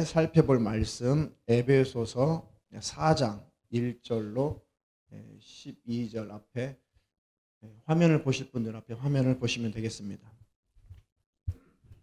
살펴볼 말씀 에베소서 4장 1절로 12절 앞에 화면을 보실 분들 앞에 화면을 보시면 되겠습니다.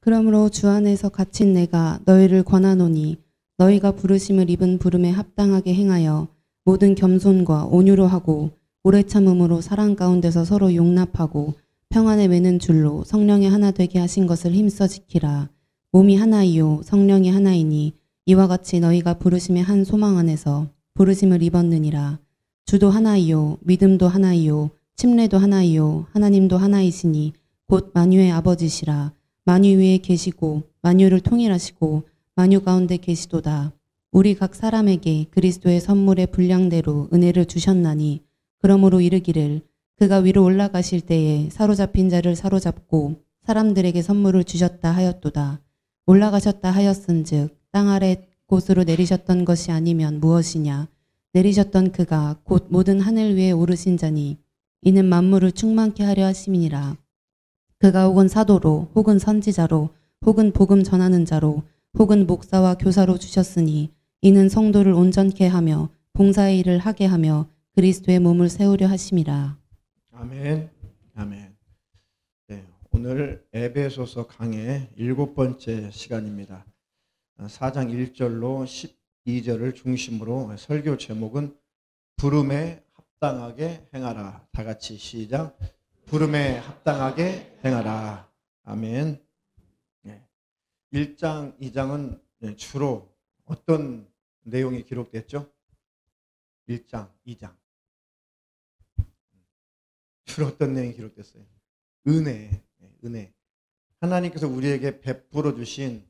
그러므로 주 안에서 갇힌 내가 너희를 권하노니 너희가 부르심을 입은 부름에 합당하게 행하여 모든 겸손과 온유로 하고 오래 참음으로 사랑 가운데서 서로 용납하고 평안에 매는 줄로 성령의 하나 되게 하신 것을 힘써 지키라. 몸이 하나이요 성령이 하나이니 이와 같이 너희가 부르심의 한 소망 안에서 부르심을 입었느니라. 주도 하나이요 믿음도 하나이요 침례도 하나이요 하나님도 하나이시니 곧 만유의 아버지시라. 만유 위에 계시고 만유를 통일하시고 만유 가운데 계시도다. 우리 각 사람에게 그리스도의 선물의 분량대로 은혜를 주셨나니 그러므로 이르기를 그가 위로 올라가실 때에 사로잡힌 자를 사로잡고 사람들에게 선물을 주셨다 하였도다. 올라가셨다 하였은즉 땅 아래 곳으로 내리셨던 것이 아니면 무엇이냐. 내리셨던 그가 곧 모든 하늘 위에 오르신 자니 이는 만물을 충만케 하려 하심이니라. 그가 혹은 사도로 혹은 선지자로 혹은 복음 전하는 자로 혹은 목사와 교사로 주셨으니 이는 성도를 온전케 하며 봉사의 일을 하게 하며 그리스도의 몸을 세우려 하심이라. 아멘. 아멘. 네, 오늘 에베소서 강의 7번째 시간입니다. 4장 1절로 12절을 중심으로 설교 제목은 부름에 합당하게 행하라. 다 같이 시작. 부름에 합당하게 행하라. 아멘. 네. 1장, 2장은 주로 어떤 내용이 기록됐죠? 1장, 2장. 주로 어떤 내용이 기록됐어요? 은혜. 하나님께서 우리에게 베풀어 주신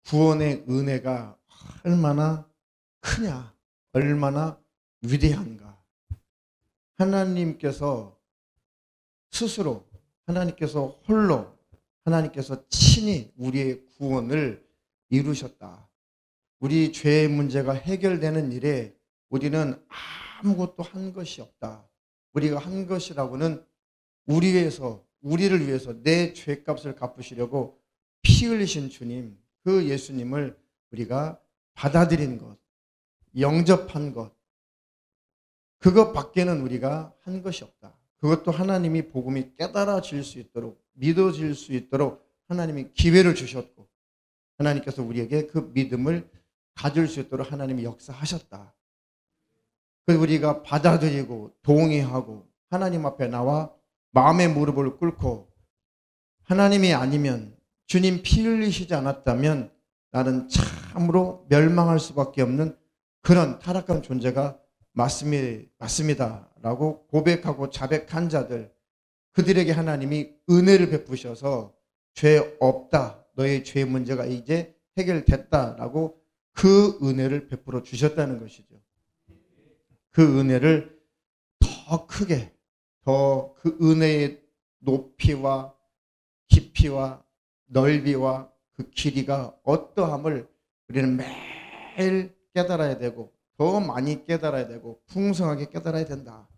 구원의 은혜가 얼마나 크냐, 얼마나 위대한가. 하나님께서 스스로, 하나님께서 홀로, 하나님께서 친히 우리의 구원을 이루셨다. 우리 죄의 문제가 해결되는 일에 우리는 아무것도 한 것이 없다. 우리가 한 것이라고는 우리를 위해서 내 죄값을 갚으시려고 피 흘리신 주님, 그 예수님을 우리가 받아들인 것, 영접한 것, 그것밖에는 우리가 한 것이 없다. 그것도 하나님이 복음이 깨달아질 수 있도록, 믿어질 수 있도록 하나님이 기회를 주셨고, 하나님께서 우리에게 그 믿음을 가질 수 있도록 하나님이 역사하셨다. 그래서 우리가 받아들이고 동의하고 하나님 앞에 나와 마음의 무릎을 꿇고 하나님이 아니면, 주님 피 흘리시지 않았다면 나는 참으로 멸망할 수밖에 없는 그런 타락한 존재가 맞습니다 라고 고백하고 자백한 자들, 그들에게 하나님이 은혜를 베푸셔서 죄 없다, 너의 죄 문제가 이제 해결됐다라고 그 은혜를 베풀어 주셨다는 것이죠. 그 은혜를 더 크게, 더 그 은혜의 높이와 깊이와 넓이와 그 길이가 어떠함을 우리는 매일 깨달아야 되고 더 많이 깨달아야 되고 풍성하게 깨달아야 된다.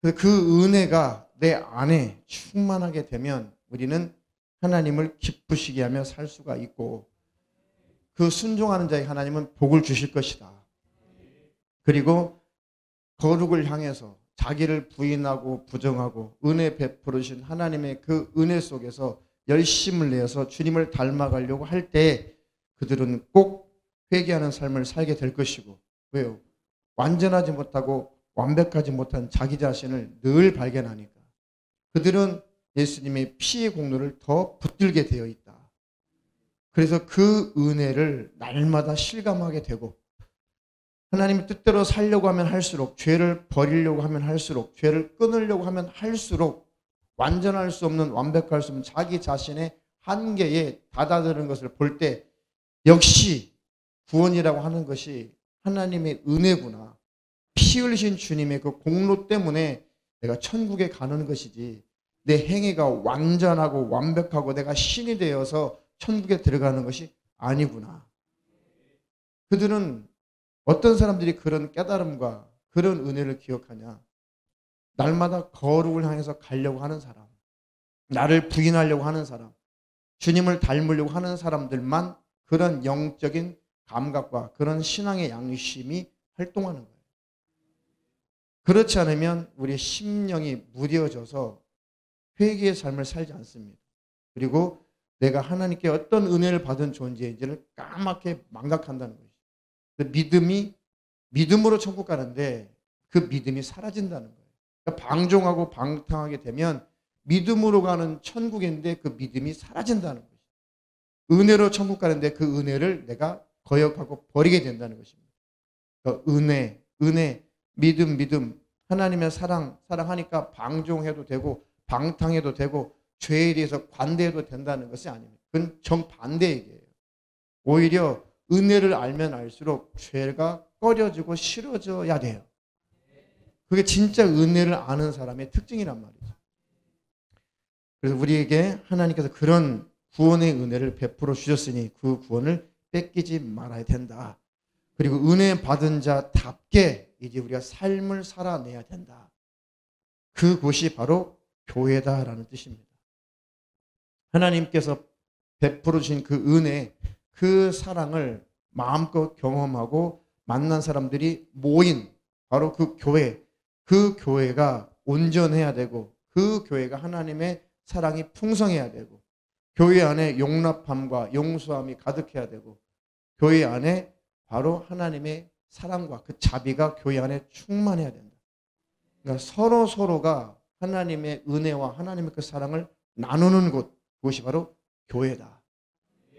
그 은혜가 내 안에 충만하게 되면 우리는 하나님을 기쁘시게 하며 살 수가 있고, 그 순종하는 자에게 하나님은 복을 주실 것이다. 그리고 거룩을 향해서 자기를 부인하고 부정하고 은혜 베풀으신 하나님의 그 은혜 속에서 열심을 내어서 주님을 닮아가려고 할 때 그들은 꼭 회개하는 삶을 살게 될 것이고, 왜요? 완전하지 못하고 완벽하지 못한 자기 자신을 늘 발견하니까 그들은 예수님의 피의 공로를 더 붙들게 되어 있다. 그래서 그 은혜를 날마다 실감하게 되고, 하나님의 뜻대로 살려고 하면 할수록, 죄를 버리려고 하면 할수록, 죄를 끊으려고 하면 할수록 완전할 수 없는, 완벽할 수 없는 자기 자신의 한계에 다다드는 것을 볼 때 역시 구원이라고 하는 것이 하나님의 은혜구나. 피 흘리신 주님의 그 공로 때문에 내가 천국에 가는 것이지, 내 행위가 완전하고 완벽하고 내가 신이 되어서 천국에 들어가는 것이 아니구나. 그들은, 어떤 사람들이 그런 깨달음과 그런 은혜를 기억하냐? 날마다 거룩을 향해서 가려고 하는 사람, 나를 부인하려고 하는 사람, 주님을 닮으려고 하는 사람들만 그런 영적인 감각과 그런 신앙의 양심이 활동하는 거예요. 그렇지 않으면 우리의 심령이 무뎌져서 회개의 삶을 살지 않습니다. 그리고 내가 하나님께 어떤 은혜를 받은 존재인지를 까맣게 망각한다는 거죠. 그 믿음으로 천국 가는데 그 믿음이 사라진다는 거예요. 그러니까 방종하고 방탕하게 되면 믿음으로 가는 천국인데 그 믿음이 사라진다는 거죠. 은혜로 천국 가는데 그 은혜를 내가 거역하고 버리게 된다는 것입니다. 그러니까 은혜, 믿음, 하나님의 사랑하니까 방종해도 되고 방탕해도 되고 죄에 대해서 관대해도 된다는 것이 아닙니다. 그건 정반대 얘기예요. 오히려 은혜를 알면 알수록 죄가 꺼려지고 싫어져야 돼요. 그게 진짜 은혜를 아는 사람의 특징이란 말이죠. 그래서 우리에게 하나님께서 그런 구원의 은혜를 베풀어 주셨으니 그 구원을 뺏기지 말아야 된다. 그리고 은혜 받은 자답게 이제 우리가 삶을 살아내야 된다. 그곳이 바로 교회다라는 뜻입니다. 하나님께서 베풀어 주신 그 은혜, 그 사랑을 마음껏 경험하고 만난 사람들이 모인 바로 그 교회가 온전해야 되고 그 교회가 하나님의 사랑이 풍성해야 되고 교회 안에 용납함과 용서함이 가득해야 되고 교회 안에 바로 하나님의 사랑과 그 자비가 교회 안에 충만해야 된다. 그러니까 서로가 하나님의 은혜와 하나님의 그 사랑을 나누는 곳, 그것이 바로 교회다.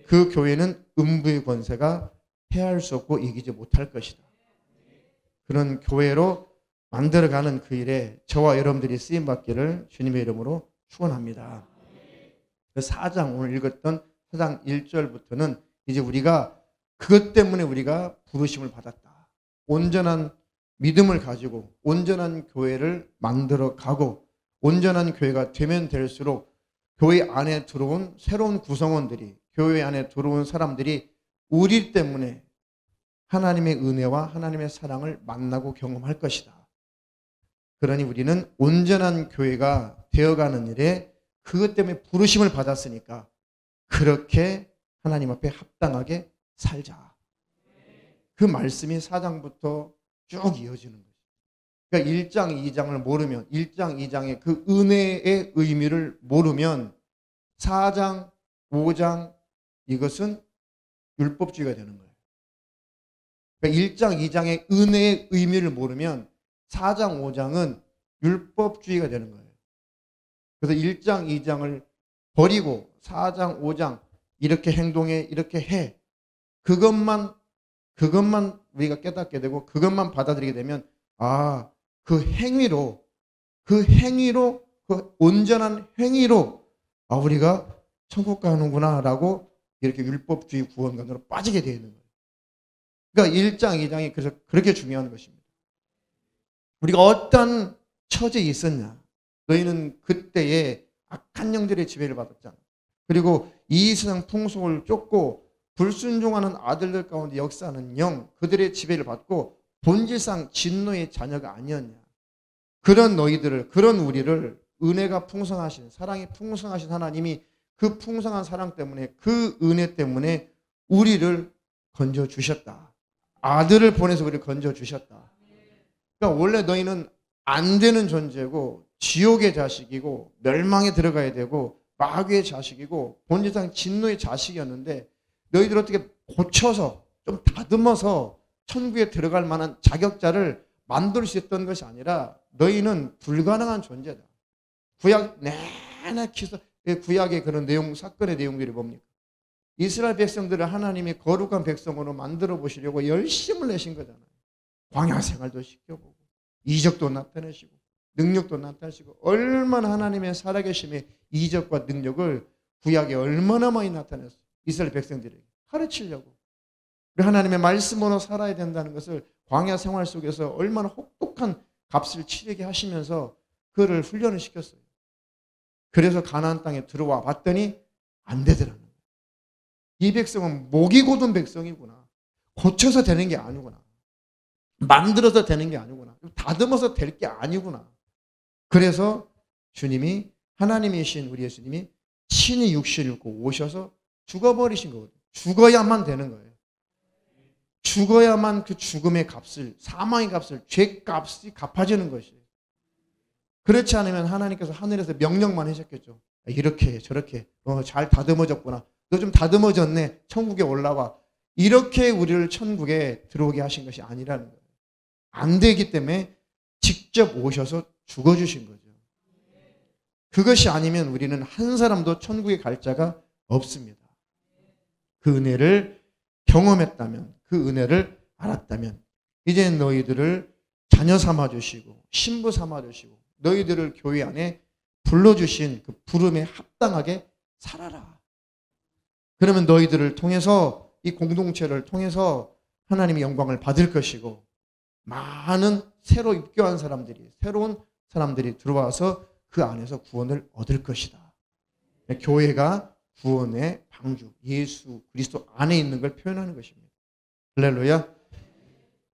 그 교회는 음부의 권세가 해할 수 없고 이기지 못할 것이다. 그런 교회로 만들어가는 그 일에 저와 여러분들이 쓰임받기를 주님의 이름으로 축원합니다. 4장 오늘 읽었던 4장 1절부터는 이제 우리가 그것 때문에 우리가 부르심을 받았다. 온전한 믿음을 가지고 온전한 교회를 만들어 가고 온전한 교회가 되면 될수록 교회 안에 들어온 새로운 구성원들이 교회 안에 들어온 사람들이 우리 때문에 하나님의 은혜와 하나님의 사랑을 만나고 경험할 것이다. 그러니 우리는 온전한 교회가 되어가는 일에 그것 때문에 부르심을 받았으니까 그렇게 하나님 앞에 합당하게 살자. 그 말씀이 4장부터 쭉 이어지는 거죠. 그러니까 1장, 2장을 모르면 1장, 2장의 그 은혜의 의미를 모르면 4장, 5장 이것은 율법주의가 되는 거예요. 그러니까 1장, 2장의 은혜의 의미를 모르면 4장, 5장은 율법주의가 되는 거예요. 그래서 1장, 2장을 버리고 4장, 5장 이렇게 행동해, 이렇게 해. 그것만 우리가 깨닫게 되고 그것만 받아들이게 되면 그 행위로 그 온전한 행위로 우리가 천국 가는구나라고 이렇게 율법주의 구원관으로 빠지게 되어 있는 거예요. 그러니까 1장, 2장이 그래서 그렇게 중요한 것입니다. 우리가 어떤 처지에 있었냐. 너희는 그때에 악한 영들의 지배를 받았잖아. 그리고 이 세상 풍속을 쫓고 불순종하는 아들들 가운데 역사하는 영, 그들의 지배를 받고 본질상 진노의 자녀가 아니었냐. 그런 너희들을, 그런 우리를 은혜가 풍성하신, 사랑이 풍성하신 하나님이 그 풍성한 사랑 때문에, 그 은혜 때문에 우리를 건져주셨다. 아들을 보내서 우리를 건져주셨다. 그러니까 원래 너희는 안 되는 존재고 지옥의 자식이고 멸망에 들어가야 되고 마귀의 자식이고 본질상 진노의 자식이었는데 너희들 어떻게 고쳐서 좀 다듬어서 천국에 들어갈 만한 자격자를 만들 수 있던 것이 아니라 너희는 불가능한 존재다. 구약 내내 구약의 그런 내용, 사건의 내용들이 뭡니까? 이스라엘 백성들을 하나님이 거룩한 백성으로 만들어 보시려고 열심을 내신 거잖아요. 광야 생활도 시켜보고 이적도 나타내시고 능력도 나타내시고 얼마나 하나님의 살아계심의 이적과 능력을 구약에 얼마나 많이 나타냈어요. 이스라엘 백성들에게 가르치려고. 우리 하나님의 말씀으로 살아야 된다는 것을 광야 생활 속에서 얼마나 혹독한 값을 치르게 하시면서 그를 훈련을 시켰어요. 그래서 가나안 땅에 들어와 봤더니 안 되더라는 거예요. 이 백성은 목이 곧은 백성이구나. 고쳐서 되는 게 아니구나. 만들어서 되는 게 아니구나. 다듬어서 될 게 아니구나. 그래서 주님이, 하나님이신 우리 예수님이 친히 육신을 입고 오셔서 죽어버리신 거거든요. 죽어야만 되는 거예요. 죽어야만 그 죽음의 값을, 사망의 값을, 죄 값이 갚아지는 것이에요. 그렇지 않으면 하나님께서 하늘에서 명령만 하셨겠죠. 이렇게 저렇게 잘 다듬어졌구나. 너 좀 다듬어졌네. 천국에 올라와. 이렇게 우리를 천국에 들어오게 하신 것이 아니라는 거예요. 안 되기 때문에 직접 오셔서 죽어주신 거죠. 그것이 아니면 우리는 한 사람도 천국에 갈 자가 없습니다. 그 은혜를 경험했다면, 그 은혜를 알았다면 이제 너희들을 자녀 삼아주시고 신부 삼아주시고 너희들을 교회 안에 불러주신 그 부름에 합당하게 살아라. 그러면 너희들을 통해서, 이 공동체를 통해서 하나님의 영광을 받을 것이고 많은 새로 입교한 사람들이, 새로운 사람들이 들어와서 그 안에서 구원을 얻을 것이다. 교회가 구원의 방주, 예수 그리스도 안에 있는 걸 표현하는 것입니다. 할렐루야.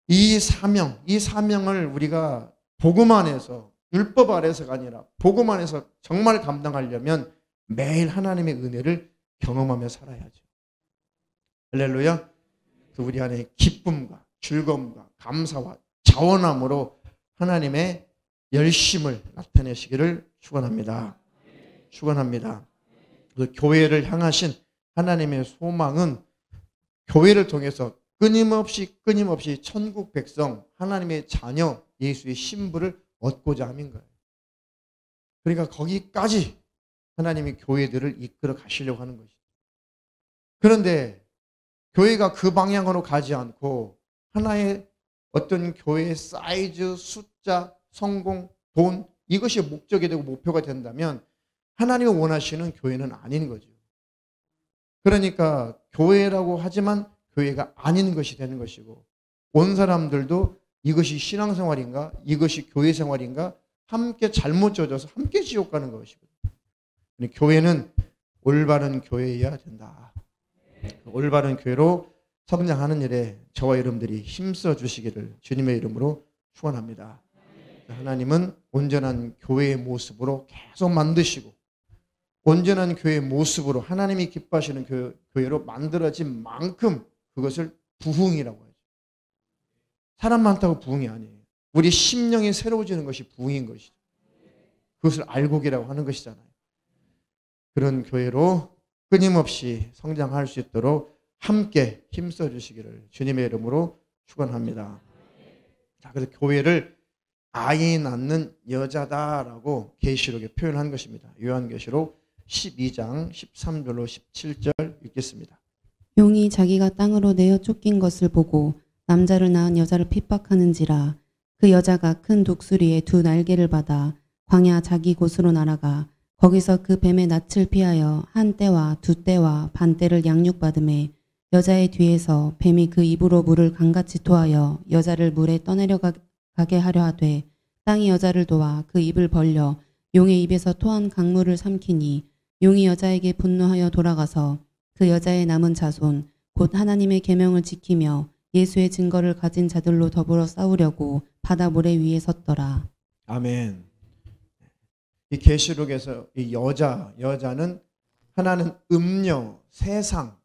이 사명을 우리가 복음 안에서, 율법 아래서가 아니라 복음 안에서 정말 감당하려면 매일 하나님의 은혜를 경험하며 살아야죠. 할렐루야. 그 우리 안에 기쁨과 즐거움과 감사와 자원함으로 하나님의 열심을 나타내시기를 축원합니다. 축원합니다. 그 교회를 향하신 하나님의 소망은 교회를 통해서 끊임없이 천국 백성, 하나님의 자녀, 예수의 신부를 얻고자 함인 거예요. 그러니까 거기까지 하나님이 교회들을 이끌어 가시려고 하는 것이죠. 그런데 교회가 그 방향으로 가지 않고 하나의 어떤 교회의 사이즈, 숫자, 성공, 돈, 이것이 목적이 되고 목표가 된다면 하나님이 원하시는 교회는 아닌 거죠. 그러니까 교회라고 하지만 교회가 아닌 것이 되는 것이고, 온 사람들도 이것이 신앙생활인가, 이것이 교회생활인가 함께 잘못 젖어서 함께 지옥 가는 것이거든요. 교회는 올바른 교회여야 된다. 올바른 교회로 성장하는 일에 저와 여러분들이 힘써 주시기를 주님의 이름으로 축원합니다. 하나님은 온전한 교회의 모습으로 계속 만드시고, 온전한 교회의 모습으로 하나님이 기뻐하시는 교회로 만들어진 만큼 그것을 부흥이라고 하죠. 사람 많다고 부흥이 아니에요. 우리 심령이 새로워지는 것이 부흥인 것이죠. 그것을 알곡이라고 하는 것이잖아요. 그런 교회로 끊임없이 성장할 수 있도록 함께 힘써 주시기를 주님의 이름으로 축원합니다. 자, 그래서 교회를 아이 낳는 여자다라고 계시록에 표현한 것입니다. 요한계시록 12장 13절로 17절 읽겠습니다. 용이 자기가 땅으로 내어 쫓긴 것을 보고 남자를 낳은 여자를 핍박하는지라. 그 여자가 큰 독수리의 두 날개를 받아 광야 자기 곳으로 날아가 거기서 그 뱀의 낯을 피하여 한 떼와 두 떼와 반 떼를 양육받음에, 여자의 뒤에서 뱀이 그 입으로 물을 강같이 토하여 여자를 물에 떠내려가게 하려 하되, 땅이 여자를 도와 그 입을 벌려 용의 입에서 토한 강물을 삼키니, 용이 여자에게 분노하여 돌아가서 그 여자의 남은 자손 곧 하나님의 계명을 지키며 예수의 증거를 가진 자들로 더불어 싸우려고 바다 모래 위에 섰더라. 아멘. 이 계시록에서 이 여자는 하나는 음녀, 세상,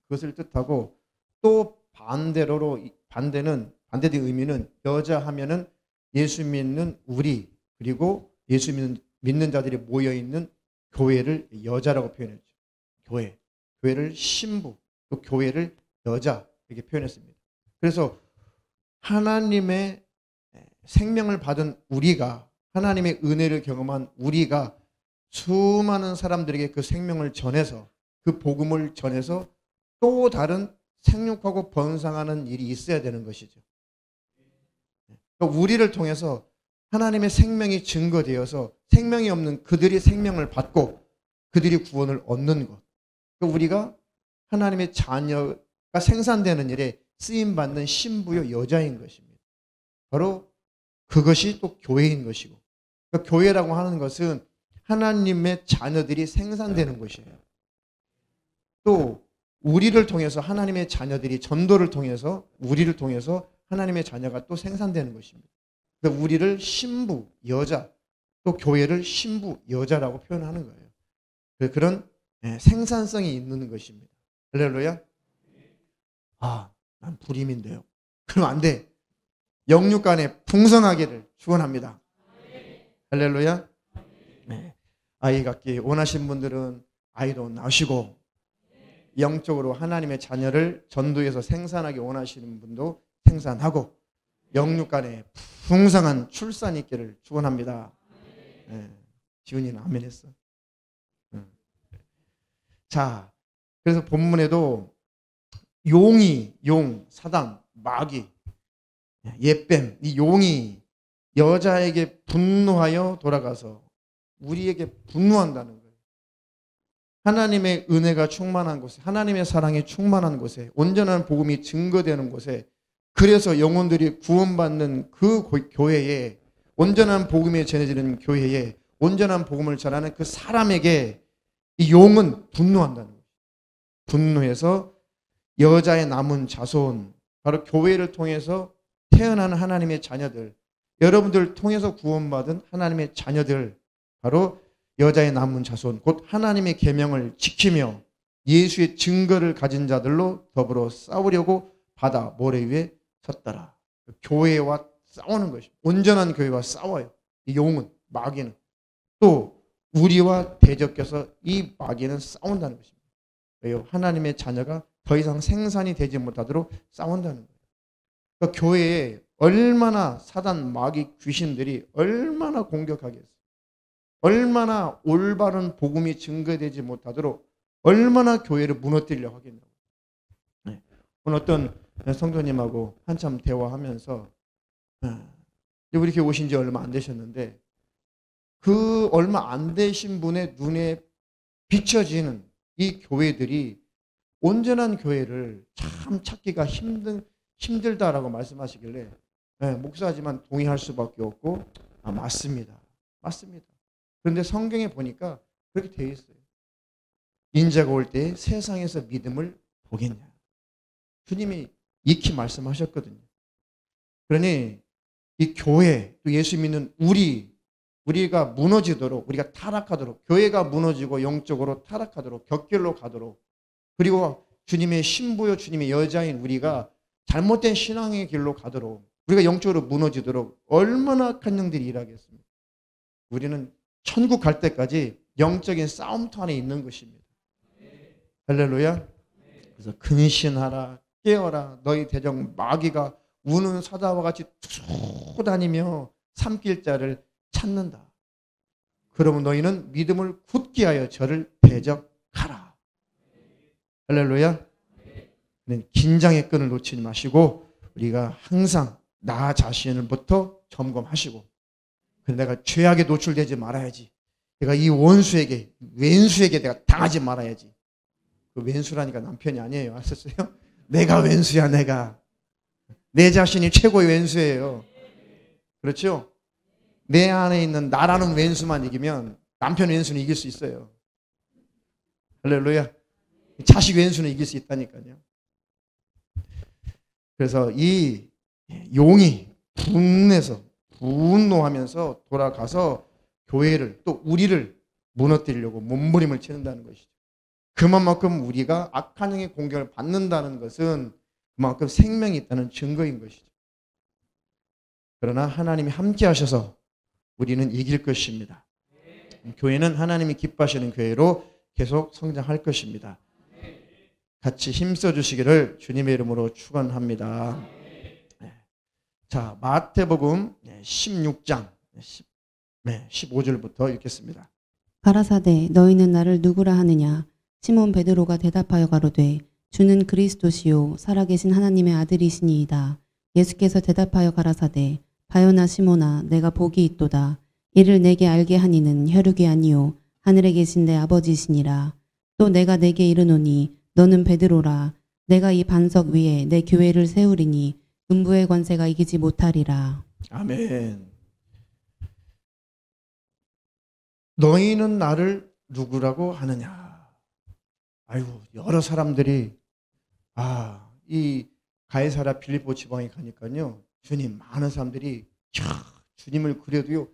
그것을 뜻하고, 또 반대의 의미는 여자 하면은 예수 믿는 우리, 그리고 예수 믿는 자들이 모여 있는 교회를 여자라고 표현했죠. 교회를 신부, 또 교회를 여자, 이렇게 표현했습니다. 그래서 하나님의 생명을 받은 우리가, 하나님의 은혜를 경험한 우리가 수많은 사람들에게 그 생명을 전해서, 그 복음을 전해서 또 다른 생육하고 번성하는 일이 있어야 되는 것이죠. 그러니까 우리를 통해서 하나님의 생명이 증거되어서 생명이 없는 그들이 생명을 받고 그들이 구원을 얻는 것. 그러니까 우리가 하나님의 자녀가 생산되는 일에 쓰임받는 신부요 여자인 것입니다. 바로 그것이 또 교회인 것이고, 그러니까 교회라고 하는 것은 하나님의 자녀들이 생산되는 것이에요. 또 우리를 통해서 하나님의 자녀들이, 전도를 통해서 우리를 통해서 하나님의 자녀가 또 생산되는 것입니다. 그러니까 우리를 신부, 여자, 또 교회를 신부, 여자라고 표현하는 거예요. 그런 생산성이 있는 것입니다. 할렐루야. 난 불임인데요. 그럼 안 돼. 영육 간에 풍성하기를 축원합니다. 할렐루야. 네. 아이 갖기 원하신 분들은 아이도 낳으시고, 영적으로 하나님의 자녀를 전도해서 생산하기 원하시는 분도 생산하고, 영육 간에 풍성한 출산이 있기를 축원합니다. 네. 지훈이는 아멘 했어. 자, 그래서 본문에도 용이, 사단, 마귀, 옛뱀, 이 용이 여자에게 분노하여 돌아가서 우리에게 분노한다는 거예요. 하나님의 은혜가 충만한 곳에, 하나님의 사랑이 충만한 곳에, 온전한 복음이 증거되는 곳에, 그래서 영혼들이 구원받는 그 교회에, 온전한 복음이 전해지는 교회에, 온전한 복음을 전하는 그 사람에게 이 용은 분노한다는 거예요. 분노해서 여자의 남은 자손, 바로 교회를 통해서 태어나는 하나님의 자녀들, 여러분들 통해서 구원받은 하나님의 자녀들, 바로 여자의 남은 자손, 곧 하나님의 계명을 지키며 예수의 증거를 가진 자들로 더불어 싸우려고 바다 모래 위에 섰더라. 교회와 싸우는 것입니다. 온전한 교회와 싸워요. 이 용은, 마귀는. 또 우리와 대적해서 이 마귀는 싸운다는 것입니다. 왜요? 하나님의 자녀가 더 이상 생산이 되지 못하도록 싸운다는 거예요. 그러니까 교회에 얼마나 사단, 마귀, 귀신들이 얼마나 공격하겠어요. 얼마나 올바른 복음이 증거되지 못하도록 얼마나 교회를 무너뜨리려고 하겠냐고. 네. 오늘 어떤 성도님하고 한참 대화하면서, 우리 교회 오신 지 얼마 안 되셨는데, 그 얼마 안 되신 분의 눈에 비춰지는 이 교회들이 온전한 교회를 참 찾기가 힘들다라고 말씀하시길래, 목사지만 동의할 수밖에 없고, 맞습니다. 그런데 성경에 보니까 그렇게 되어 있어요. 인자가 올 때 세상에서 믿음을 보겠냐. 주님이 익히 말씀하셨거든요. 그러니 이 교회, 또 예수 믿는 우리가 무너지도록, 우리가 타락하도록, 교회가 무너지고 영적으로 타락하도록, 격결로 가도록, 그리고 주님의 신부요, 주님의 여자인 우리가 잘못된 신앙의 길로 가도록, 우리가 영적으로 무너지도록 얼마나 악한 영들이 일하겠습니까? 우리는 천국 갈 때까지 영적인 싸움터 안에 있는 것입니다. 할렐루야. 그래서 근신하라, 깨어라. 너희 대적 마귀가 우는 사자와 같이 툭 다니며 삼킬 자를 찾는다. 그러면 너희는 믿음을 굳게 하여 저를 대적하라. 할렐루야. 긴장의 끈을 놓치지 마시고, 우리가 항상 나 자신을부터 점검하시고, 내가 죄악에 노출되지 말아야지. 내가 이 원수에게, 왼수에게 내가 당하지 말아야지. 그 왼수라니까 남편이 아니에요. 아셨어요? 내가 왼수야, 내가. 내 자신이 최고의 왼수예요. 그렇죠? 내 안에 있는 나라는 왼수만 이기면 남편 왼수는 이길 수 있어요. 할렐루야. 자식 왼수는 이길 수 있다니까요. 그래서 이 용이 분노하면서 돌아가서 교회를, 또 우리를 무너뜨리려고 몸부림을 치는다는 것이죠. 그만큼 우리가 악한 영의 공격을 받는다는 것은 그만큼 생명이 있다는 증거인 것이죠. 그러나 하나님이 함께 하셔서 우리는 이길 것입니다. 교회는 하나님이 기뻐하시는 교회로 계속 성장할 것입니다. 같이 힘써 주시기를 주님의 이름으로 축원합니다. 자, 마태복음 16장 15절부터 읽겠습니다. 가라사대 너희는 나를 누구라 하느냐. 시몬 베드로가 대답하여 가로되 주는 그리스도시요 살아계신 하나님의 아들이시니이다. 예수께서 대답하여 가라사대 바요나 시몬아 내가 복이 있도다. 이를 내게 알게 하니는 혈육이 아니요 하늘에 계신 내 아버지시니라. 또 내가 내게 이르노니 너는 베드로라. 내가 이 반석 위에 내 교회를 세우리니 음부의 권세가 이기지 못하리라. 아멘. 너희는 나를 누구라고 하느냐. 아이고, 여러 사람들이 이 가이사랴 빌립보 지방에 가니까요, 주님, 많은 사람들이 주님을 그래도요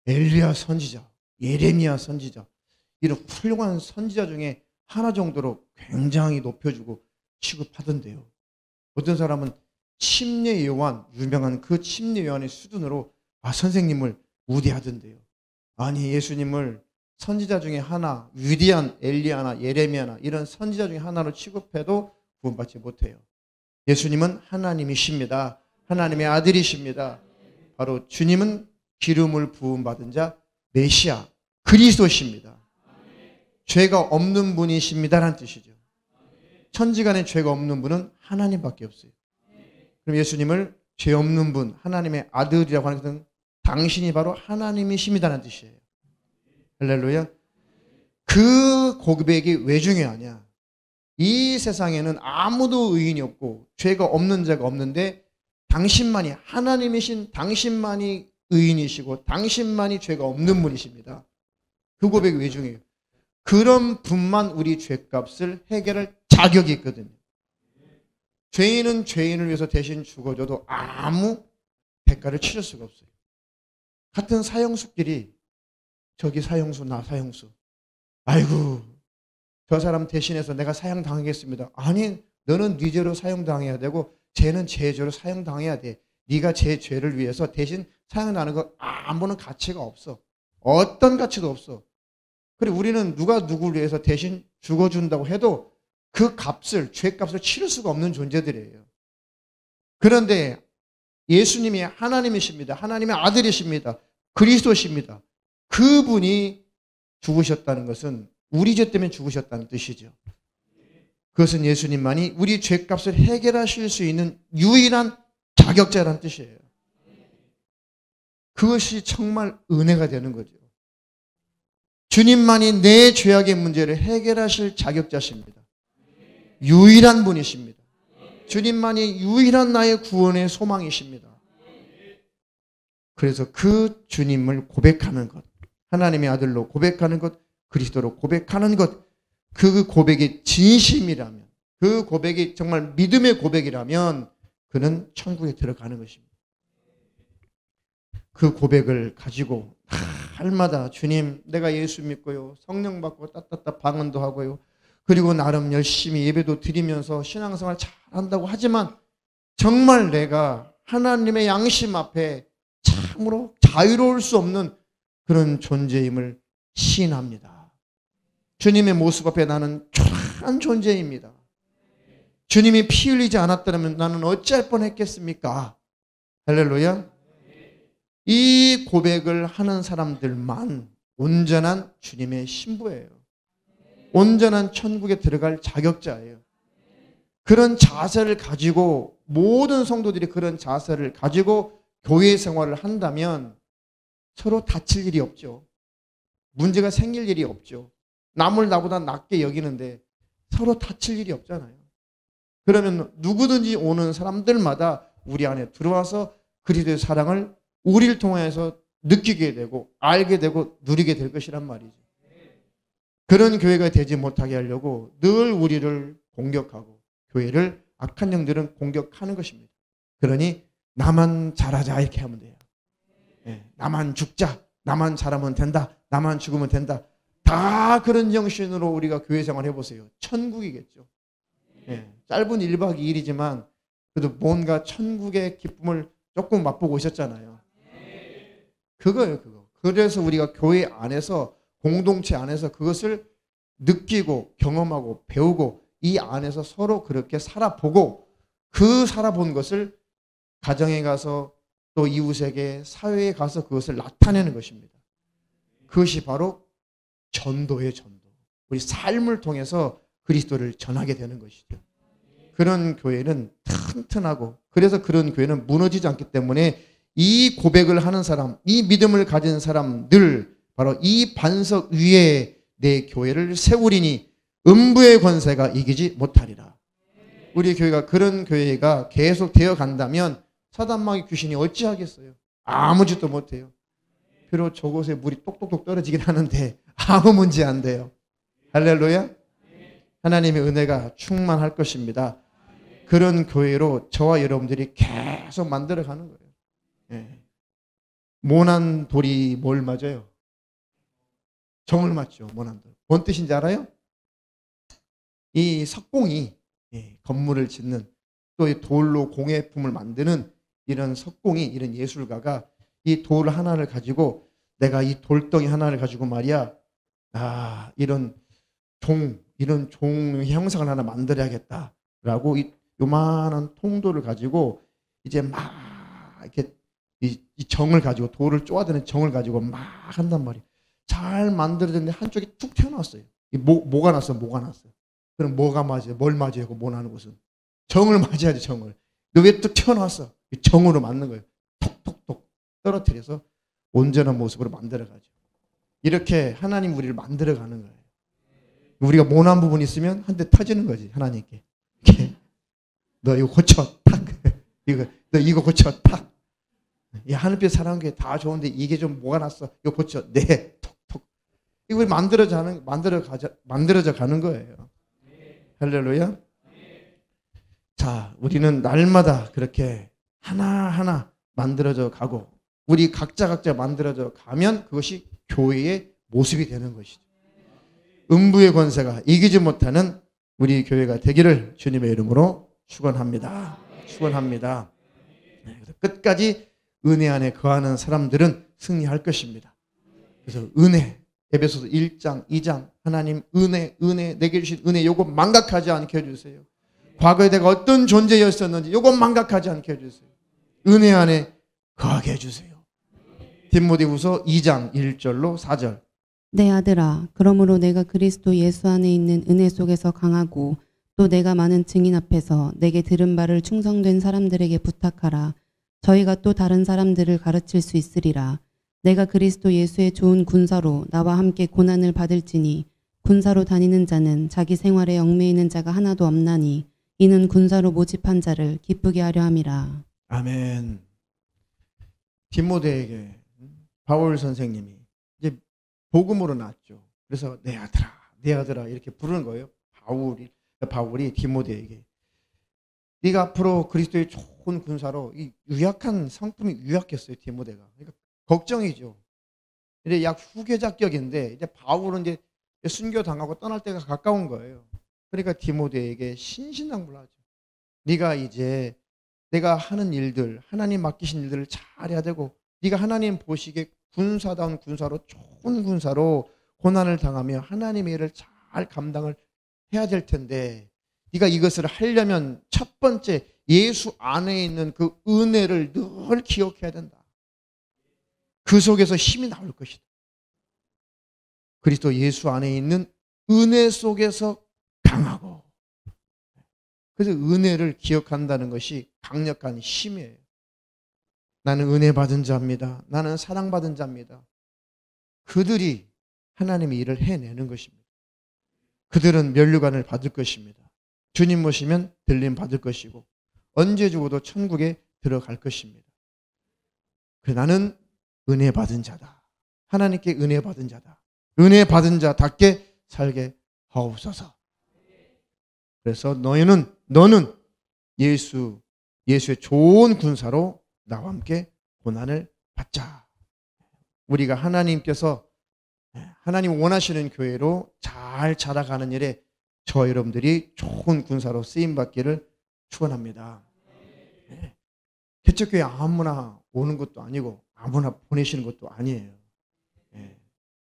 엘리야 선지자, 예레미야 선지자, 이런 훌륭한 선지자 중에 하나 정도로 굉장히 높여주고 취급하던데요. 어떤 사람은 침례 요한, 유명한 그 침례 요한의 수준으로 선생님을 우대하던데요. 아니, 예수님을 선지자 중에 하나, 위대한 엘리야나 예레미야나 이런 선지자 중에 하나로 취급해도 구원받지 못해요. 예수님은 하나님이십니다. 하나님의 아들이십니다. 바로 주님은 기름을 부음받은 자 메시아 그리스도십니다. 죄가 없는 분이십니다라는 뜻이죠. 천지간에 죄가 없는 분은 하나님밖에 없어요. 그럼 예수님을 죄 없는 분, 하나님의 아들이라고 하는 것은 당신이 바로 하나님이십니다라는 뜻이에요. 할렐루야. 그 고백이 왜 중요하냐? 이 세상에는 아무도 의인이 없고 죄가 없는 자가 없는데 당신만이 하나님이신 당신만이 의인이시고 당신만이 죄가 없는 분이십니다. 그 고백이 왜 중요해요? 그런 분만 우리 죄값을 해결할 자격이 있거든요. 죄인은 죄인을 위해서 대신 죽어줘도 아무 대가를 치를 수가 없어요. 같은 사형수끼리 저기 사형수 나 사형수 아이고 저 사람 대신해서 내가 사형당하겠습니다. 아니 너는 네 죄로 사형당해야 되고 쟤는 제 죄로 사형당해야 돼. 네가 제 죄를 위해서 대신 사형당하는 거 아무런 가치가 없어. 어떤 가치도 없어. 그리고 우리는 누가 누구를 위해서 대신 죽어준다고 해도 그 값을 죄값을 치를 수가 없는 존재들이에요. 그런데 예수님이 하나님이십니다. 하나님의 아들이십니다. 그리스도십니다. 그분이 죽으셨다는 것은 우리 죄 때문에 죽으셨다는 뜻이죠. 그것은 예수님만이 우리 죄값을 해결하실 수 있는 유일한 자격자라는 뜻이에요. 그것이 정말 은혜가 되는 거죠. 주님만이 내 죄악의 문제를 해결하실 자격자십니다. 유일한 분이십니다. 주님만이 유일한 나의 구원의 소망이십니다. 그래서 그 주님을 고백하는 것, 하나님의 아들로 고백하는 것, 그리스도로 고백하는 것, 그 고백이 진심이라면, 그 고백이 정말 믿음의 고백이라면 그는 천국에 들어가는 것입니다. 그 고백을 가지고 날마다 주님 내가 예수 믿고요. 성령 받고 따따따 방언도 하고요. 그리고 나름 열심히 예배도 드리면서 신앙생활 잘한다고 하지만 정말 내가 하나님의 양심 앞에 참으로 자유로울 수 없는 그런 존재임을 시인합니다. 주님의 모습 앞에 나는 초라한 존재입니다. 주님이 피 흘리지 않았다면 나는 어찌할 뻔했겠습니까? 할렐루야. 이 고백을 하는 사람들만 온전한 주님의 신부예요. 온전한 천국에 들어갈 자격자예요. 그런 자세를 가지고 모든 성도들이 그런 자세를 가지고 교회 생활을 한다면 서로 다칠 일이 없죠. 문제가 생길 일이 없죠. 남을 나보다 낮게 여기는데 서로 다칠 일이 없잖아요. 그러면 누구든지 오는 사람들마다 우리 안에 들어와서 그리스도의 사랑을 우리를 통해서 느끼게 되고 알게 되고 누리게 될 것이란 말이죠. 그런 교회가 되지 못하게 하려고 늘 우리를 공격하고 교회를 악한 영들은 공격하는 것입니다. 그러니 나만 잘하자 이렇게 하면 돼요. 나만 죽자, 나만 잘하면 된다, 나만 죽으면 된다. 다 그런 정신으로 우리가 교회 생활 해보세요. 천국이겠죠. 짧은 1박 2일이지만 그래도 뭔가 천국의 기쁨을 조금 맛보고 오셨잖아요. 그거예요, 그거. 그래서 우리가 교회 안에서 공동체 안에서 그것을 느끼고 경험하고 배우고 이 안에서 서로 그렇게 살아보고 그 살아본 것을 가정에 가서 또 이웃에게 사회에 가서 그것을 나타내는 것입니다. 그것이 바로 전도예요, 전도. 우리 삶을 통해서 그리스도를 전하게 되는 것이죠. 그런 교회는 튼튼하고 그래서 그런 교회는 무너지지 않기 때문에 이 고백을 하는 사람, 이 믿음을 가진 사람들 바로 이 반석 위에 내 교회를 세우리니 음부의 권세가 이기지 못하리라. 우리 교회가 그런 교회가 계속 되어 간다면 사단마귀 귀신이 어찌하겠어요? 아무 짓도 못해요. 비록 저곳에 물이 똑똑똑 떨어지긴 하는데 아무 문제 안 돼요. 할렐루야. 하나님의 은혜가 충만할 것입니다. 그런 교회로 저와 여러분들이 계속 만들어가는 거예요. 모난 돌이 뭘 맞아요? 정을 맞죠. 모난 돌. 뭔 뜻인지 알아요? 이 석공이 건물을 짓는 또 이 돌로 공예품을 만드는 이런 석공이, 이런 예술가가 이 돌 하나를 가지고, 내가 이 돌덩이 하나를 가지고 말이야, 이런 종 형상을 하나 만들어야겠다라고 이 요만한 통돌을 가지고 이제 막 이렇게 이 정을 가지고, 돌을 쪼아대는 정을 가지고 막 한단 말이에요. 잘 만들어졌는데 한쪽이 툭 튀어나왔어요. 뭐가 났어, 뭐가 났어. 그럼 뭐가 맞아요? 뭘 맞아요? 뭐 나는 것은 정을 맞아야지, 정을. 너 왜 또 튀어나왔어? 정으로 맞는 거예요. 톡톡톡 떨어뜨려서 온전한 모습으로 만들어가죠. 이렇게 하나님 우리를 만들어가는 거예요. 우리가 모난 부분이 있으면 한 대 터지는 거지, 하나님께. 이렇게. 너 이거 고쳐, 탁. 너 이거 고쳐, 탁. 하늘빛 사랑한 게 다 좋은데 이게 좀 뭐가 났어? 이거 고쳐. 네, 톡톡. 이거 만들어져 가는 거예요. 할렐루야. 자, 우리는 날마다 그렇게 하나하나 만들어져 가고, 우리 각자 만들어져 가면 그것이 교회의 모습이 되는 것이죠. 음부의 권세가 이기지 못하는 우리 교회가 되기를 주님의 이름으로 축원합니다. 축원합니다. 끝까지 은혜 안에 거하는 사람들은 승리할 것입니다. 그래서 은혜, 에베소서 1장, 2장, 하나님 은혜, 내게 주신 은혜, 요거 망각하지 않게 해주세요. 과거에 내가 어떤 존재였었는지 요거 망각하지 않게 해주세요. 은혜 안에 거하게 해주세요. 디모데후서 2장 1절로 4절. 내 아들아, 그러므로 내가 그리스도 예수 안에 있는 은혜 속에서 강하고 또 내가 많은 증인 앞에서 내게 들은 바를 충성된 사람들에게 부탁하라. 저희가 또 다른 사람들을 가르칠 수 있으리라. 내가 그리스도 예수의 좋은 군사로 나와 함께 고난을 받을지니 군사로 다니는 자는 자기 생활에 얽매이는 자가 하나도 없나니 이는 군사로 모집한 자를 기쁘게 하려 함이라. 아멘. 디모데에게 바울 선생님이 이제 복음으로 낳았죠. 그래서 내 아들아 이렇게 부르는 거예요. 바울이 디모데에게, 네가 앞으로 그리스도의 좋은 군사로, 이 유약한 성품이 유약했어요, 디모데가. 그러니까 걱정이죠. 이제 약 후계자격인데 이제 바울은 이제 순교 당하고 떠날 때가 가까운 거예요. 그러니까 디모데에게 신신당부하죠. 네가 이제 내가 하는 일들, 하나님 맡기신 일들을 잘 해야 되고, 네가 하나님 보시기에 군사다운 군사로, 좋은 군사로 고난을 당하며 하나님의 일을 잘 감당을 해야 될 텐데, 네가 이것을 하려면 첫 번째 예수 안에 있는 그 은혜를 늘 기억해야 된다. 그 속에서 힘이 나올 것이다. 그리스도 예수 안에 있는 은혜 속에서 강하고, 그래서 은혜를 기억한다는 것이 강력한 힘이에요. 나는 은혜 받은 자입니다. 나는 사랑받은 자입니다. 그들이 하나님의 일을 해내는 것입니다. 그들은 면류관을 받을 것입니다. 주님 모시면 들림 받을 것이고 언제 죽어도 천국에 들어갈 것입니다. 나는 은혜 받은 자다. 하나님께 은혜 받은 자다. 은혜 받은 자답게 살게 하옵소서. 그래서 너는 예수의 좋은 군사로 나와 함께 고난을 받자. 우리가 하나님께서 하나님 원하시는 교회로 잘 자라가는 일에 저 여러분들이 좋은 군사로 쓰임받기를 축원합니다. 개척교회 아무나 오는 것도 아니고 아무나 보내시는 것도 아니에요.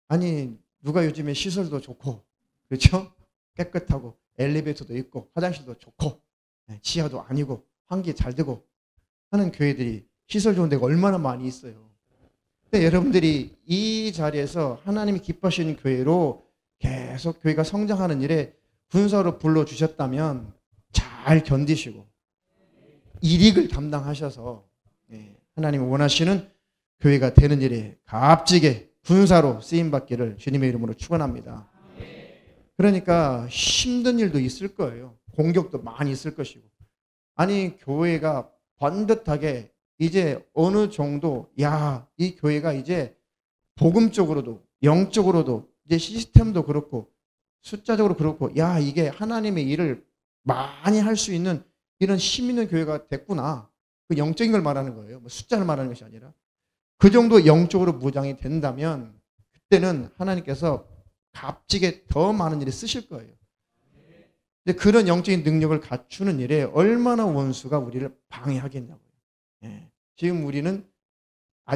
아니 누가 요즘에 시설도 좋고, 그렇죠? 깨끗하고 엘리베이터도 있고 화장실도 좋고 지하도 아니고 환기 잘 되고 하는 교회들이, 시설 좋은 데가 얼마나 많이 있어요. 근데 여러분들이 이 자리에서 하나님이 기뻐하시는 교회로 계속 교회가 성장하는 일에 군사로 불러주셨다면 잘 견디시고 일익을 담당하셔서 하나님이 원하시는 교회가 되는 일에 값지게 군사로 쓰임받기를 주님의 이름으로 축원합니다. 그러니까 힘든 일도 있을 거예요. 공격도 많이 있을 것이고. 아니 교회가 번듯하게 이제 어느 정도, 이 교회가 이제 복음적으로도 영적으로도 이제 시스템도 그렇고 숫자적으로 그렇고, 이게 하나님의 일을 많이 할 수 있는 이런 힘 있는 교회가 됐구나. 그 영적인 걸 말하는 거예요. 숫자를 말하는 것이 아니라. 그 정도 영적으로 무장이 된다면 그때는 하나님께서 값지게 더 많은 일에 쓰실 거예요. 근데 그런 영적인 능력을 갖추는 일에 얼마나 원수가 우리를 방해하겠냐고요. 예. 지금 우리는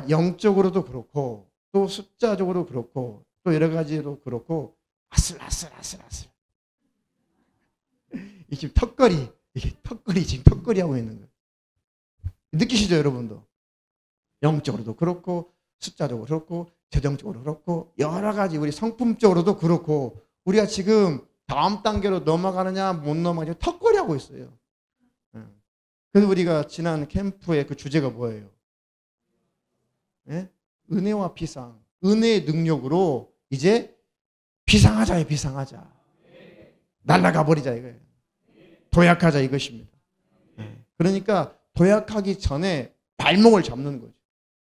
영적으로도 그렇고 또 숫자적으로 그렇고 또 여러 가지로 그렇고 아슬아슬 이 지금 턱걸이 지금 턱걸이 하고 있는 거예요. 느끼시죠, 여러분도? 영적으로도 그렇고 숫자적으로 그렇고 재정적으로 그렇고 여러 가지 우리 성품적으로도 그렇고 우리가 지금 다음 단계로 넘어가느냐 못 넘어가느냐 턱걸이 하고 있어요. 그래서 우리가 지난 캠프의 그 주제가 뭐예요? 예? 은혜와 비상. 은혜의 능력으로 이제 비상하자요, 비상하자. 날아가 버리자 이거예요. 도약하자 이것입니다. 그러니까 도약하기 전에 발목을 잡는 거죠.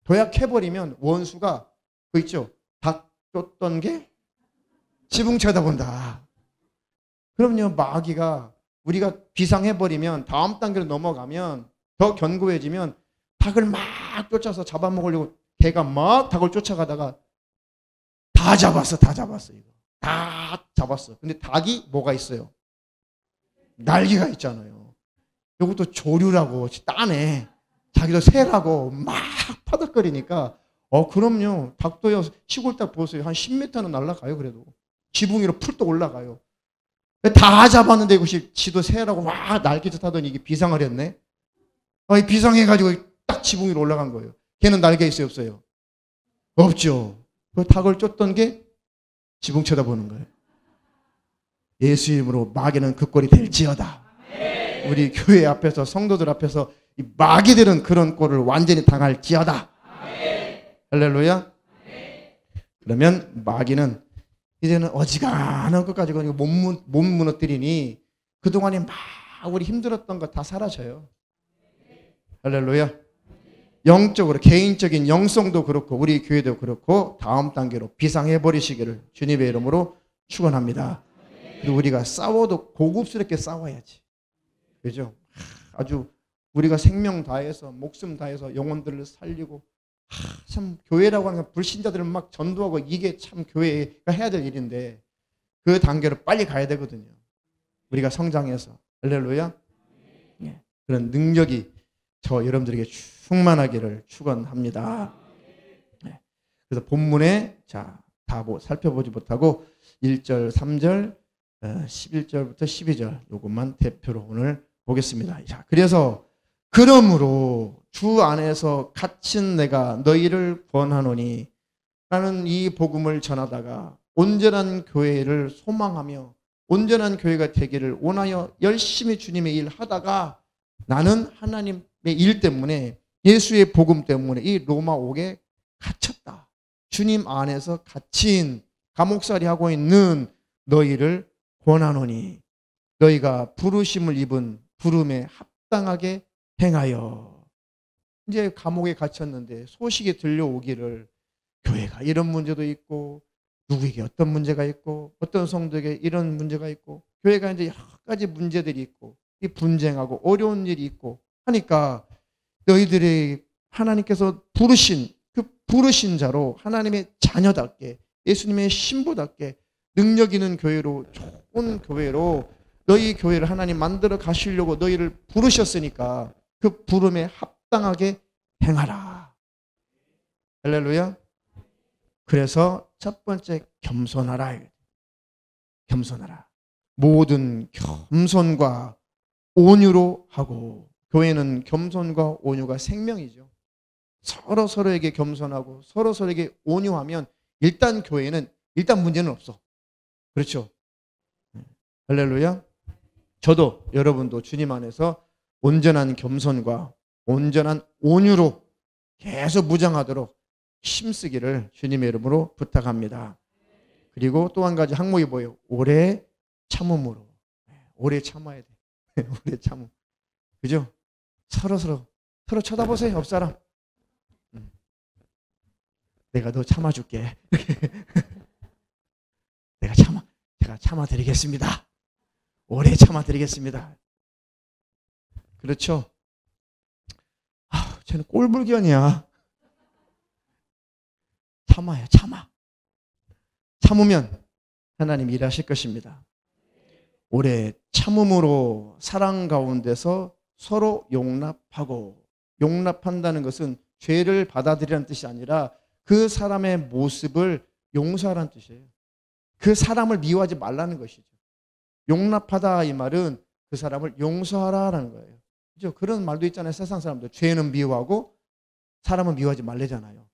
도약해버리면 원수가 그 있죠. 닭 쫓던 게 지붕 쳐다본다. 그럼요, 마귀가 우리가 비상해버리면 다음 단계로 넘어가면 더 견고해지면 닭을 막 쫓아서 잡아먹으려고 개가 막 닭을 쫓아가다가 다 잡았어 이거. 다 잡았어. 근데 닭이 뭐가 있어요? 날개가 있잖아요. 이것도 조류라고 따네. 자기도 새라고 막 파닥거리니까 그럼요. 닭도요. 시골 닭 보세요. 한 10m는 날아가요. 그래도 지붕 위로 풀떡 올라가요. 다 잡았는데 이것이 지도 새라고 막 날개짓 하더니 이게 비상을 했네. 비상해가지고 딱 지붕 위로 올라간 거예요. 걔는 날개 있어요, 없어요? 없죠. 그 닭을 쫓던 게 지붕 쳐다보는 거예요. 예수 이름으로 마귀는 그 꼴이 될지어다. 우리 교회 앞에서 성도들 앞에서 이 마귀들은 그런 꼴을 완전히 당할지어다. 할렐루야. 그러면 마귀는 이제는 어지간한 것 가지고 못 무너뜨리니 그동안에 막 우리 힘들었던 거 다 사라져요. 할렐루야. 영적으로 개인적인 영성도 그렇고 우리 교회도 그렇고 다음 단계로 비상해버리시기를 주님의 이름으로 축원합니다. 그리고 우리가 싸워도 고급스럽게 싸워야지. 그죠? 아주 우리가 생명 다해서 목숨 다해서 영혼들을 살리고 참 교회라고 하는 불신자들을 막 전도하고 이게 참 교회가 해야 될 일인데 그 단계로 빨리 가야 되거든요. 우리가 성장해서. 할렐루야. 네. 그런 능력이 저 여러분들에게 충만하기를 축원합니다. 네. 그래서 본문에 다 살펴보지 못하고 1절, 3절, 11절부터 12절 요것만 대표로 오늘 보겠습니다. 자, 그래서 그러므로 주 안에서 갇힌 내가 너희를 권하노니 나는 이 복음을 전하다가 온전한 교회를 소망하며 온전한 교회가 되기를 원하여 열심히 주님의 일 하다가 나는 하나님의 일 때문에 예수의 복음 때문에 이 로마 옥에 갇혔다. 주님 안에서 갇힌 감옥살이 하고 있는 너희를 권하노니 너희가 부르심을 입은 부름에 합당하게 행하여. 이제 감옥에 갇혔는데 소식이 들려오기를 교회가 이런 문제도 있고 누구에게 어떤 문제가 있고 어떤 성도에게 이런 문제가 있고 교회가 이제 여러 가지 문제들이 있고 이 분쟁하고 어려운 일이 있고 하니까 너희들이 하나님께서 부르신 그 부르신 자로 하나님의 자녀답게 예수님의 신부답게 능력 있는 교회로 좋은 교회로 너희 교회를 하나님 만들어 가시려고 너희를 부르셨으니까 그 부름에 합당하게 행하라. 할렐루야. 그래서 첫 번째 겸손하라. 겸손하라. 모든 겸손과 온유로 하고 교회는 겸손과 온유가 생명이죠. 서로에게 겸손하고 서로에게 온유하면 일단 교회는 일단 문제는 없어. 그렇죠? 할렐루야. 저도 여러분도 주님 안에서 온전한 겸손과 온전한 온유로 계속 무장하도록 힘쓰기를 주님의 이름으로 부탁합니다. 그리고 또 한 가지 항목이 뭐예요? 오래 참음으로. 오래 참아야 돼. 오래 참음. 그죠? 서로 쳐다보세요. 옆 사람. 내가 너 참아줄게. 제가 참아드리겠습니다. 오래 참아드리겠습니다. 그렇죠? 쟤는 꼴불견이야. 참아요. 참으면 하나님 일하실 것입니다. 오래 참음으로 사랑 가운데서 서로 용납하고, 용납한다는 것은 죄를 받아들이라는 뜻이 아니라 그 사람의 모습을 용서하라는 뜻이에요. 그 사람을 미워하지 말라는 것이죠. 용납하다 이 말은 그 사람을 용서하라라는 거예요. 그죠? 그런 말도 있잖아요. 세상 사람들 죄는 미워하고 사람은 미워하지 말래잖아요.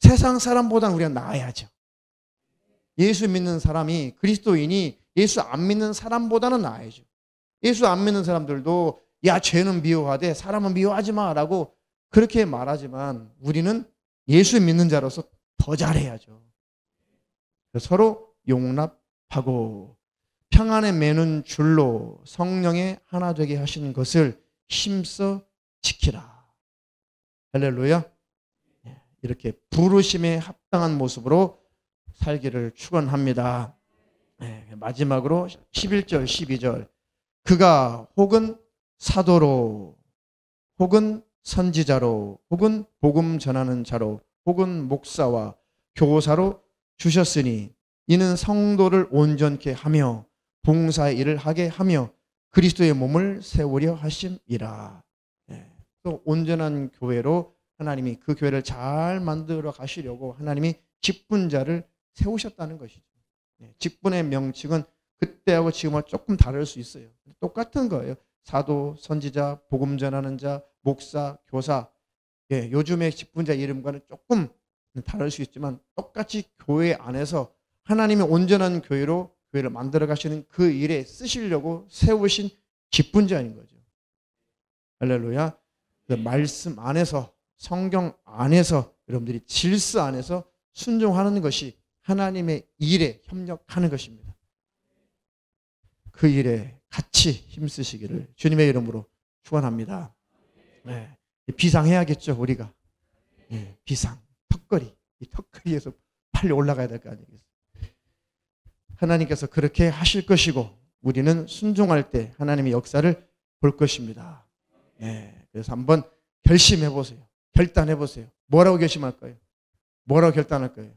세상 사람보다는 우리가 나아야죠. 예수 믿는 사람이, 그리스도인이 예수 안 믿는 사람보다는 나아야죠. 예수 안 믿는 사람들도 야, 죄는 미워하되 사람은 미워하지 마라고 그렇게 말하지만 우리는 예수 믿는 자로서 더 잘해야죠. 서로 용납하고 평안에 매는 줄로 성령의 하나 되게 하시는 것을 힘써 지키라. 할렐루야. 이렇게 부르심에 합당한 모습으로 살기를 축원합니다. 마지막으로 11절 12절 그가 혹은 사도로 혹은 선지자로 혹은 복음 전하는 자로 혹은 목사와 교사로 주셨으니 이는 성도를 온전케 하며 봉사의 일을 하게 하며 그리스도의 몸을 세우려 하심이라. 또 온전한 교회로 하나님이 그 교회를 잘 만들어 가시려고 하나님이 직분자를 세우셨다는 것이죠. 직분의 명칭은 그때하고 지금은 조금 다를 수 있어요. 똑같은 거예요. 사도, 선지자, 복음 전하는 자, 목사, 교사. 요즘의 직분자 이름과는 조금 다를 수 있지만 똑같이 교회 안에서 하나님이 온전한 교회로 교회를 만들어 가시는 그 일에 쓰시려고 세우신 직분자인 거죠. 할렐루야. 그 말씀 안에서, 성경 안에서, 여러분들이 질서 안에서 순종하는 것이 하나님의 일에 협력하는 것입니다. 그 일에 같이 힘쓰시기를 주님의 이름으로 축원합니다. 비상해야겠죠, 우리가. 비상, 턱걸이. 이 턱걸이에서 빨리 올라가야 될 거 아니겠어요? 하나님께서 그렇게 하실 것이고 우리는 순종할 때 하나님의 역사를 볼 것입니다. 그래서 한번 결심해 보세요. 결단해 보세요. 뭐라고 결심할까요? 뭐라고 결단할 거예요?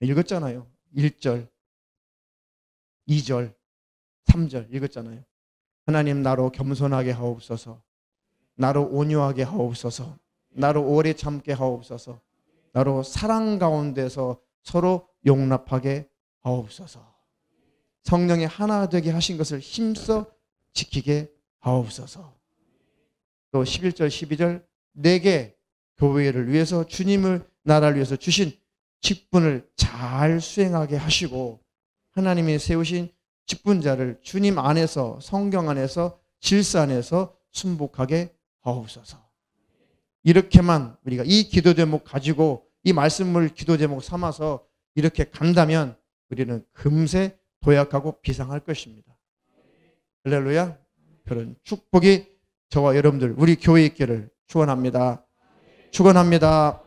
읽었잖아요. 1절, 2절, 3절 읽었잖아요. 하나님 나로 겸손하게 하옵소서. 나로 온유하게 하옵소서. 나로 오래 참게 하옵소서. 나로 사랑 가운데서 서로 용납하게 하옵소서. 성령의 하나 되게 하신 것을 힘써 지키게 하옵소서. 또 11절 12절 내게 교회를 위해서 주님을 나라를 위해서 주신 직분을 잘 수행하게 하시고 하나님이 세우신 직분자를 주님 안에서 성경 안에서 질서 안에서 순복하게 하옵소서. 이렇게만 우리가 이 기도 제목 가지고 이 말씀을 기도 제목 삼아서 이렇게 간다면 우리는 금세 도약하고 비상할 것입니다. 할렐루야. 그런 축복이 저와 여러분들 우리 교회에 있기를 축원합니다. 축원합니다.